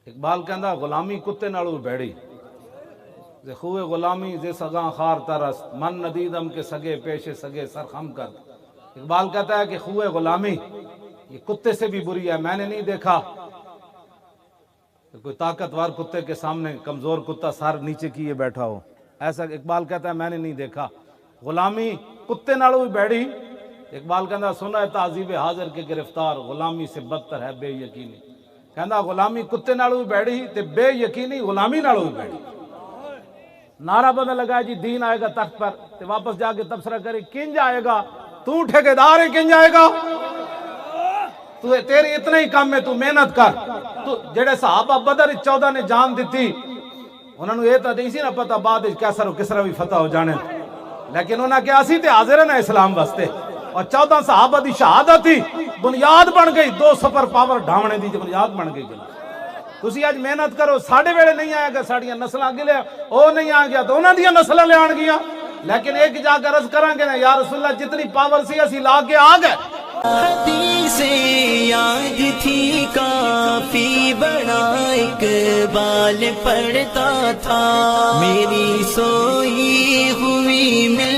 اقبال کہندا غلامی کتے نالوں بیڑی ز خوے غلامی ز سگاں خار ترس من ندیدم کے سگے پیش سگے سر خم کر. اقبال کہتا ہے کہ خوے غلامی یہ کتے سے بھی بری ہے. میں نے نہیں دیکھا کہ کوئی طاقتور کتے کے سامنے کمزور کتا سر نیچے کیے بیٹھا ہو. ایسا اقبال کہتا ہے میں نے نہیں دیکھا. غلامی کتے نالوں بھی بیڑی. اقبال کہتا سنا ہے تعذیب حاضر کے گرفتار غلامی سے بدتر ہے بے یقینی. کہندا غلامی کتے نالوں بھی بیڑی تے بے یقینی غلامی نالوں بھی بیڑی. نعرہ بدل لگا جی دین آئے گا تخت پر تے واپس جا کے تبصرہ کرے کنج آئے گا تو ٹھیکیدار ہے کنج آئے گا تو تیری اتنا ہی کام ہے تو محنت کر. تو جڑے صحابہ بدر 14 نے جان دیتی انہوں نے یہ تو نہیں سی نہ پتا بعد کیسر و کسرا بھی فتح ہو جانے لیکن انہوں نے کیا سی تے حاضر ہے اسلام واسطے. اور 14 صحابہ دی شہادت تھی بنیاد بن گئی 2 سپر پاور ڈھاونے دی بنیاد بن گئی. تسی آج محنت کرو ساڑھے ویڑے نہیں آئے گا ساڑھیاں نسلیں گے لے او نہیں آ گیا تو انہاں دیاں نسلیں لے آن گیا. لیکن ایک جا کر عرض کریں گے نا یا رسول اللہ جتنی پاور سی اسی لا کے آ گئے. حدیثیں یاد تھی کافی بڑا اقبال پڑھتا تھا میری سوئی ہوئی میں